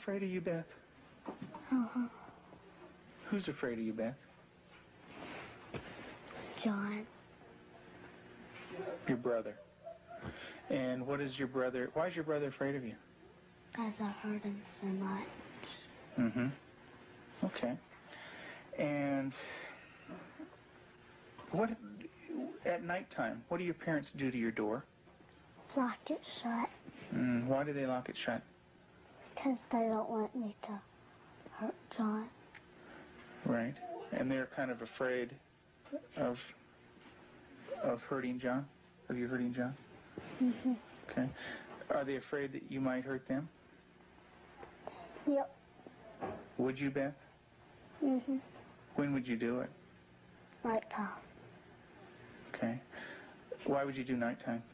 afraid of you, Beth? Uh-huh. Who's afraid of you, Beth? John. Your brother. And what is your brother, why is your brother afraid of you? Because I hurt him so much. Mm-hmm. Okay. And what, at nighttime, what do your parents do to your door? Lock it shut. Why do they lock it shut? Because they don't want me to hurt John. Right. And they're kind of afraid of hurting John? Of you hurting John? Mm-hmm. Okay. Are they afraid that you might hurt them? Yep. Would you, Beth? Mm-hmm. When would you do it? Nighttime. Okay. Why would you do nighttime?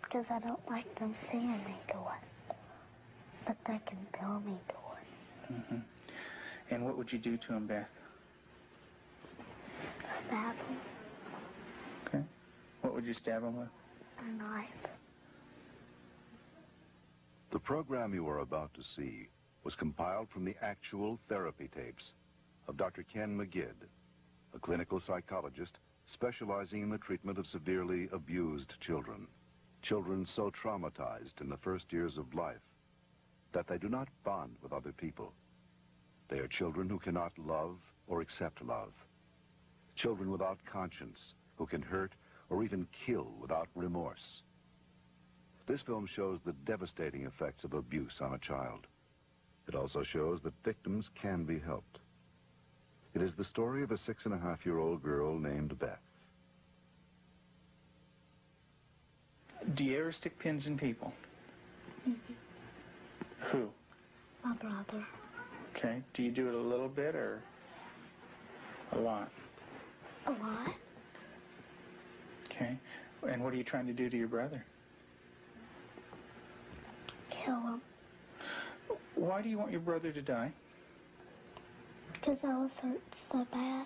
Because I don't like them seeing me do it. But they can feel me do it. Mm-hmm. And what would you do to him, Beth? Stab him. Okay. What would you stab him with? A knife. The program you are about to see was compiled from the actual therapy tapes of Dr. Ken McGidd, a clinical psychologist specializing in the treatment of severely abused children. Children so traumatized in the first years of life that they do not bond with other people. They are children who cannot love or accept love. Children without conscience who can hurt or even kill without remorse. This film shows the devastating effects of abuse on a child. It also shows that victims can be helped. It is the story of a 6.5-year-old girl named Beth. Do you ever stick pins in people? Mm-hmm. Who? My brother. Okay. Do you do it a little bit or a lot? A lot. Okay. And what are you trying to do to your brother? Kill him. Why do you want your brother to die? Because I was hurt so bad,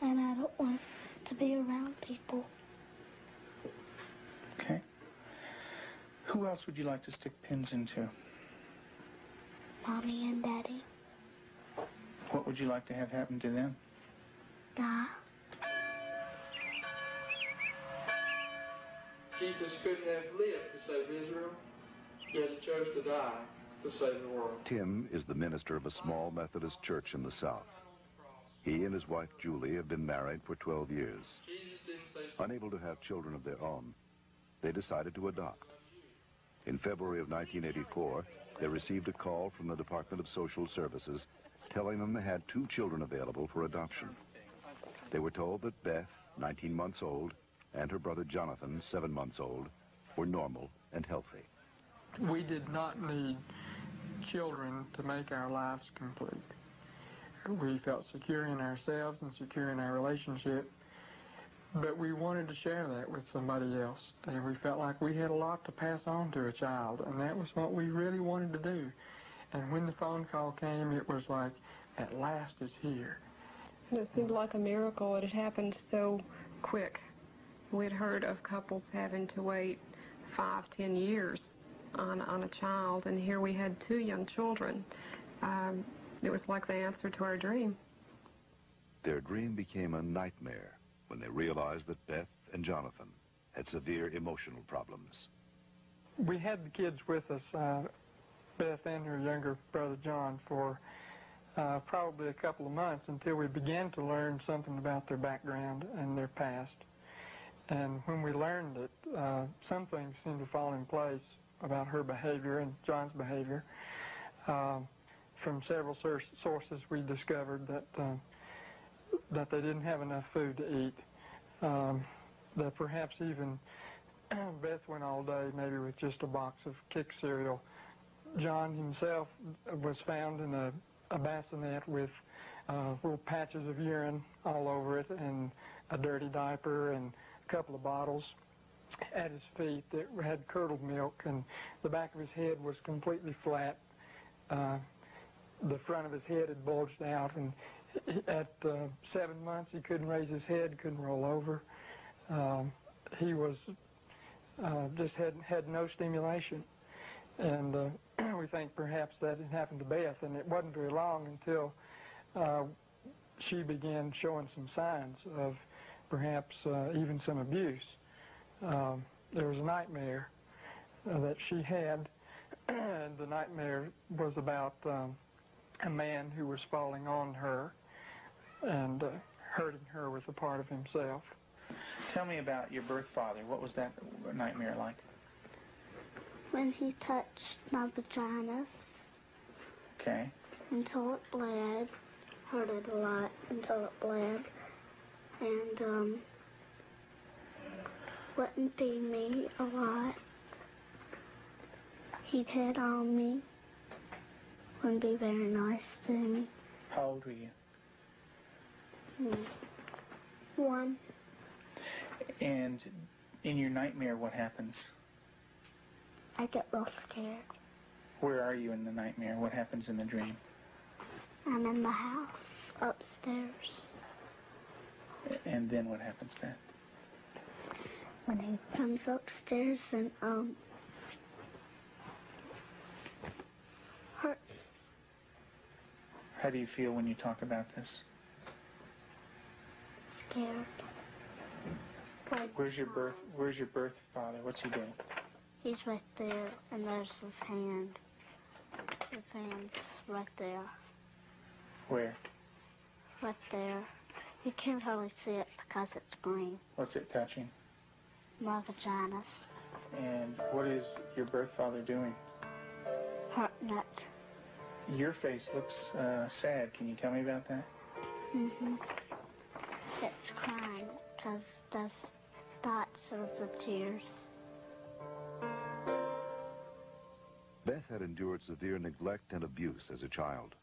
and I don't want to be around people. Okay. Who else would you like to stick pins into? Mommy and Daddy. What would you like to have happen to them? Die. Jesus couldn't have lived to save Israel, yet he chose to die to save the world. Tim is the minister of a small Methodist church in the South. He and his wife Julie have been married for 12 years. Unable to have children of their own, they decided to adopt. In February of 1984, they received a call from the Department of Social Services telling them they had 2 children available for adoption. They were told that Beth, 19 months old, and her brother Jonathan, 7 months old, were normal and healthy. We did not need children to make our lives complete. We felt secure in ourselves and secure in our relationship, but we wanted to share that with somebody else, and we felt like we had a lot to pass on to a child, and that was what we really wanted to do. And when the phone call came, it was like, at last it's here. It seemed like a miracle. It had happened so quick. We'd heard of couples having to wait 5, 10 years on a child, and here we had 2 young children. It was like the answer to our dream. Their dream became a nightmare when they realized that Beth and Jonathan had severe emotional problems. We had the kids with us, Beth and her younger brother John, for probably a couple of months until we began to learn something about their background and their past. And when we learned that, some things seemed to fall in place about her behavior and John's behavior. From several sources, we discovered that they didn't have enough food to eat. That perhaps even Beth went all day maybe with just a box of Kick cereal. John himself was found in a bassinet with little patches of urine all over it and a dirty diaper and a couple of bottles at his feet that had curdled milk, and the back of his head was completely flat. The front of his head had bulged out, and at 7 months he couldn't raise his head, couldn't roll over. He was just had no stimulation. And we think perhaps that had happened to Beth, and it wasn't very long until she began showing some signs of perhaps even some abuse. There was a nightmare that she had, and the nightmare was about a man who was falling on her and hurting her with a part of himself. Tell me about your birth father. What was that nightmare like? When he touched my vaginas Okay. until it bled, hurt it a lot until it bled, and wouldn't feed me a lot. He'd hit on me, wouldn't be very nice to me. How old were you? 1. And in your nightmare, what happens? I get real scared. Where are you in the nightmare? What happens in the dream? I'm in the house, upstairs. And then what happens, Beth? When he comes upstairs and, hurt. How do you feel when you talk about this? Scared. Like, Where's your birth father? What's he doing? he's right there, and there's his hand. His hand's right there. Where? Right there. You can't hardly see it because it's green. What's it touching? My vaginas. And what is your birth father doing? Hurting it. Your face looks sad. Can you tell me about that? It's crying because there's dots of the tears. Beth had endured severe neglect and abuse as a child.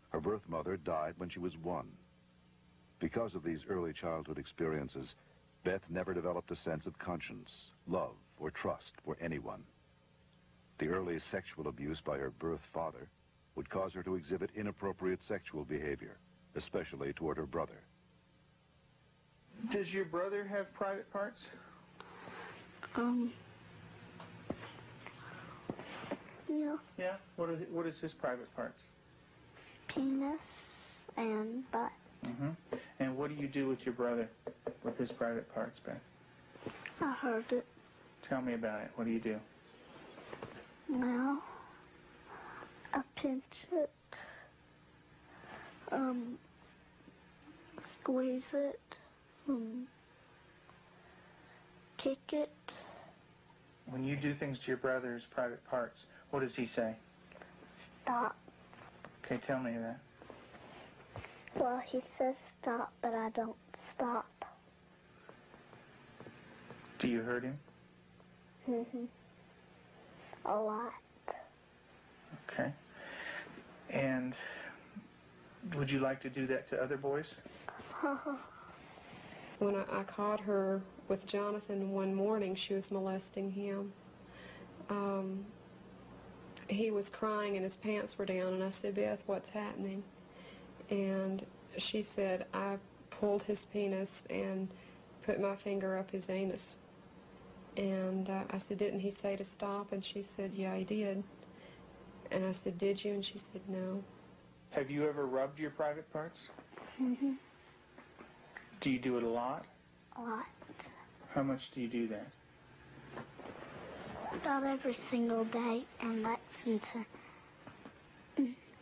Her birth mother died when she was 1. Because of these early childhood experiences, Beth never developed a sense of conscience, love, or trust for anyone. The early sexual abuse by her birth father would cause her to exhibit inappropriate sexual behavior, especially toward her brother. Does your brother have private parts? Yeah. Yeah. What is his private parts? Penis and butt. And what do you do with your brother, with his private parts, Beth? I heard it. Tell me about it. What do you do? Well, I pinch it, squeeze it, kick it. When you do things to your brother's private parts, what does he say? Stop. Okay, tell me that. Well, he says stop, but I don't stop. Do you hurt him? A lot. Okay. And would you like to do that to other boys? When I caught her with Jonathan one morning, she was molesting him. He was crying and his pants were down, and I said, Beth, what's happening? And she said, I pulled his penis and put my finger up his anus. And I said, didn't he say to stop? And she said, yeah, he did. And I said, did you? And she said, no. Have you ever rubbed your private parts? Do you do it a lot? A lot. How much do you do that? About every single day, and that's until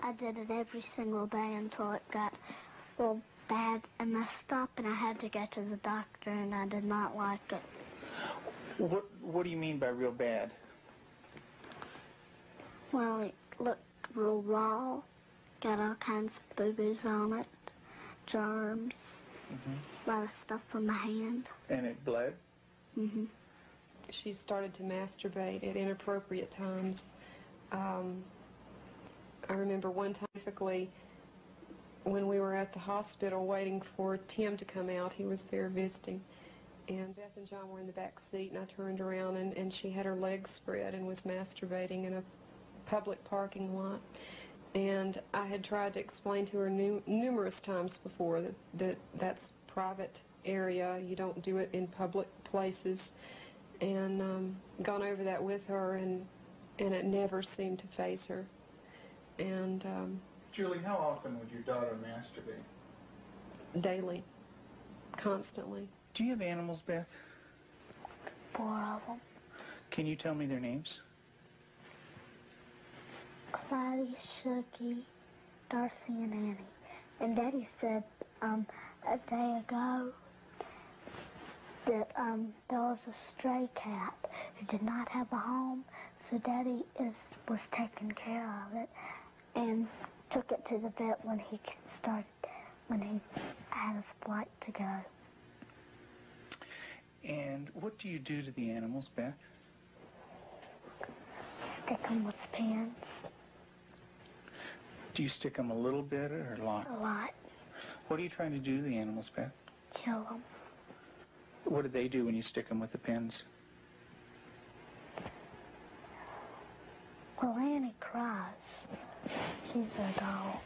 I did it every single day until it got real bad and messed up, and I had to go to the doctor, and I did not like it. What do you mean by real bad? Well, it looked real raw, got all kinds of boo-boos on it, germs, a lot of stuff from my hand. And it bled? She started to masturbate at inappropriate times. I remember one time, specifically, when we were at the hospital waiting for Tim to come out. He was there visiting. And Beth and John were in the back seat, and I turned around, and she had her legs spread and was masturbating in a public parking lot. And I had tried to explain to her numerous times before that that's private area. You don't do it in public places. And gone over that with her, and and it never seemed to faze her. And Julie, how often would your daughter masturbate? daily, constantly. Do you have animals, Beth? 4 of them. Can you tell me their names? Clyde, Shuggy, Darcy, and Annie. And Daddy said a day ago that there was a stray cat who did not have a home, so Daddy was taking care of it and took it to the vet when he had his flight to go. And what do you do to the animals, Beth? Stick them with pins. Do you stick them a little bit or a lot? A lot. What are you trying to do to the animals, Beth? Kill them. What do they do when you stick them with the pins? Well, Annie cries. She's a dog.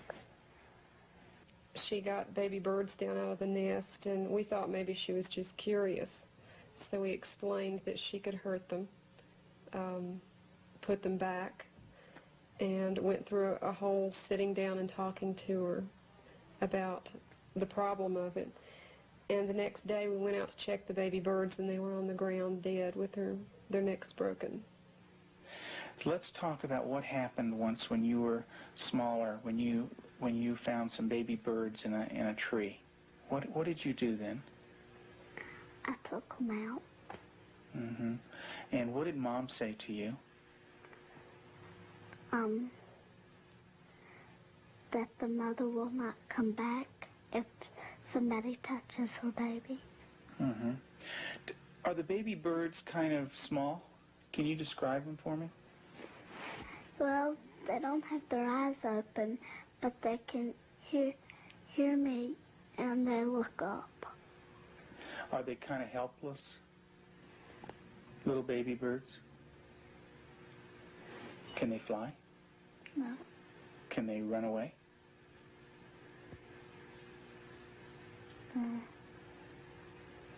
She got baby birds down out of the nest, and we thought maybe she was just curious. So we explained that she could hurt them, put them back, and went through a whole sitting down and talking to her about the problem of it. And the next day we went out to check the baby birds, and they were on the ground dead with their necks broken. Let's talk about what happened once when you were smaller, when you found some baby birds in a tree. What did you do then? I took them out. Mm-hmm. And what did Mom say to you? That the mother will not come back if somebody touches her baby. Mm-hmm. Are the baby birds kind of small? Can you describe them for me? Well, they don't have their eyes open, but they can hear me, and they look up. Are they kind of helpless? Little baby birds? Can they fly? No. Can they run away?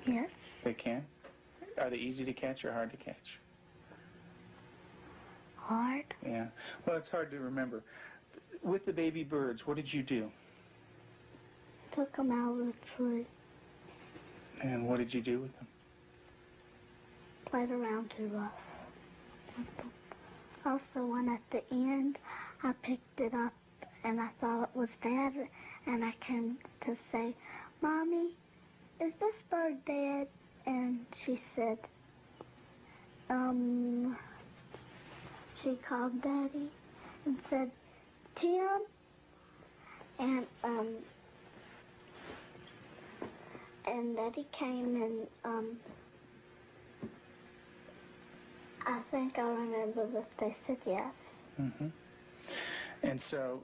Yes. They can? Are they easy to catch or hard to catch? Hard. Yeah. Well, it's hard to remember. With the baby birds, what did you do? Took them out of the tree. And what did you do with them? Played around too rough. Also, when at the end, I picked it up and I thought it was Dad, and I came to say, Mommy, is this bird dead? And she said, she called Daddy and said, Tim, and Daddy came and, I think I remember that they said yes. Mm-hmm. And so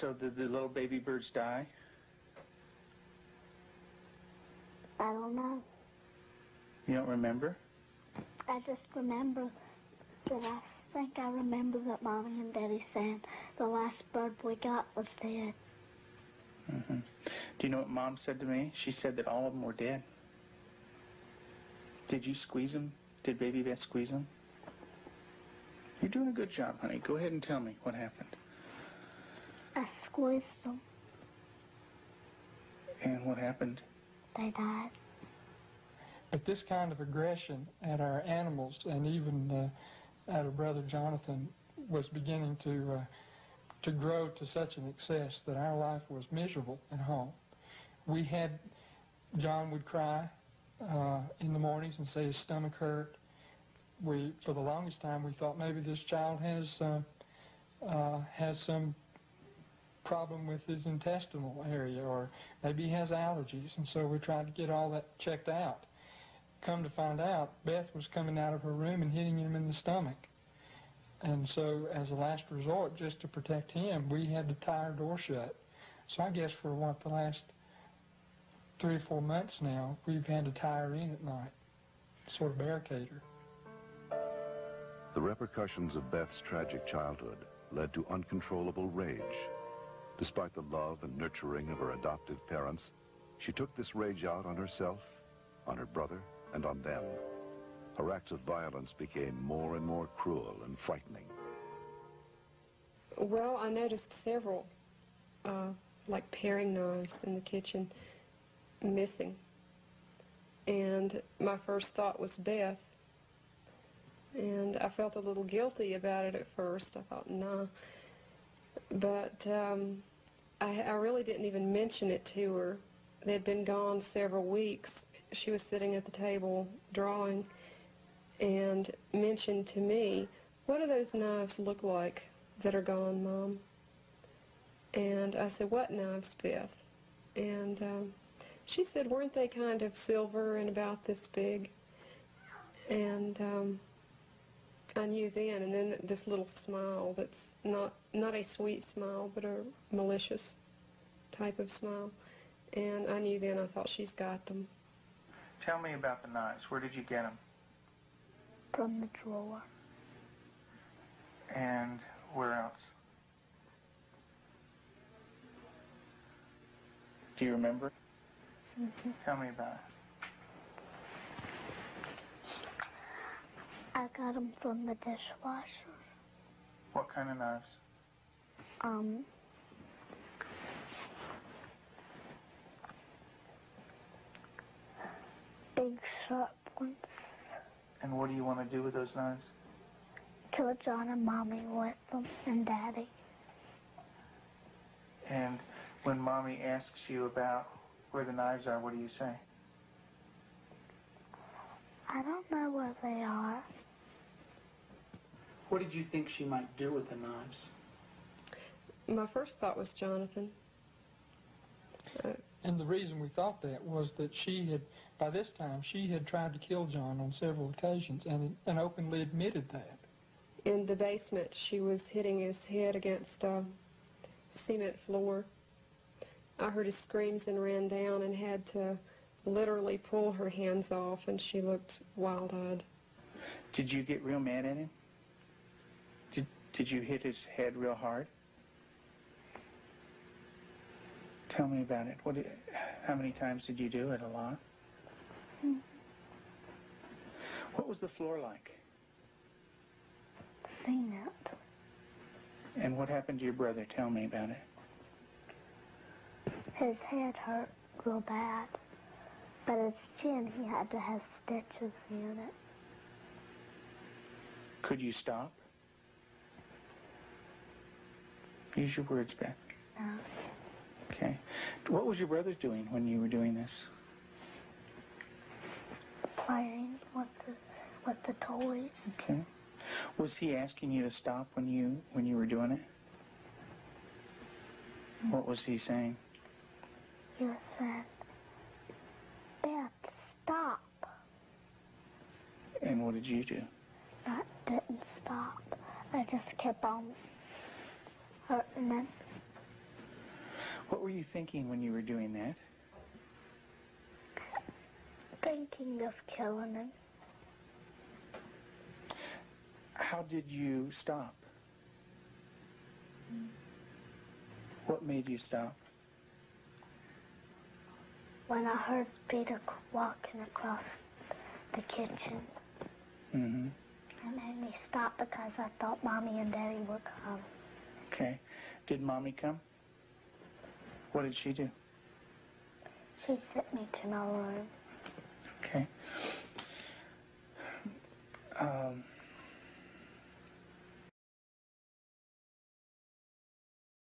did the little baby birds die? I don't know. You don't remember? I just remember that I remember that Mommy and Daddy said the last bird we got was dead. Mm-hmm. Do you know what Mom said to me? She said that all of them were dead. Did you squeeze them? Did Baby Beth squeeze them? You're doing a good job, honey. Go ahead and tell me what happened. I squeezed them. And what happened? They died. But this kind of aggression at our animals, and even at our brother Jonathan, was beginning to grow to such an excess that our life was miserable at home. John would cry in the mornings and say his stomach hurt. For the longest time, we thought maybe this child has some problem with his intestinal area, or maybe he has allergies, and so we tried to get all that checked out. Come to find out, Beth was coming out of her room and hitting him in the stomach. And so as a last resort, just to protect him, we had to tie our door shut. So I guess for the last 3 or 4 months now, we've had to tie her in at night, sort of barricade her. The repercussions of Beth's tragic childhood led to uncontrollable rage. Despite the love and nurturing of her adoptive parents, she took this rage out on herself, on her brother, and on them. her acts of violence became more and more cruel and frightening. Well, I noticed several, like paring knives in the kitchen, missing. And my first thought was Beth. And I felt a little guilty about it at first. I thought, nah. But I really didn't even mention it to her. They'd been gone several weeks. She was sitting at the table drawing and mentioned to me, "What do those knives look like that are gone, Mom?" And I said, "What knives, Beth?" And she said, "Weren't they kind of silver and about this big?" And I knew then, and then this little smile that's not a sweet smile, but a malicious type of smile. And I knew then, I thought, she's got them. Tell me about the knives. Where did you get them? From the drawer. And where else? Do you remember? Mm-hmm. Tell me about it. I got them from the dishwasher. What kind of knives? Big sharp ones. And what do you want to do with those knives? Kill John and Mommy with them, and Daddy. And when Mommy asks you about where the knives are, what do you say? I don't know where they are. What did you think she might do with the knives? My first thought was Jonathan. And the reason we thought that was that she had, by this time, she had tried to kill John on several occasions and openly admitted that. In the basement, she was hitting his head against a cement floor. I heard his screams and ran down and had to literally pull her hands off, and she looked wild-eyed. Did you get real mad at him? Did you hit his head real hard? Tell me about it. How many times did you do it? A lot? Mm-hmm. What was the floor like? Cement. And what happened to your brother? Tell me about it. His head hurt real bad, but his chin, he had to have stitches in it. Could you stop? Use your words, Beth. No. Okay. What was your brother doing when you were doing this? Playing with the toys. Okay. Was he asking you to stop when you were doing it? What was he saying? He was saying, "Beth, stop." And what did you do? I didn't stop. I just kept on hurting him. What were you thinking when you were doing that? Thinking of killing him. How did you stop? What made you stop? When I heard Peter walking across the kitchen. Mm-hmm. It made me stop because I thought Mommy and Daddy would come. Okay. Did Mommy come? What did she do? She sent me to my room. Okay.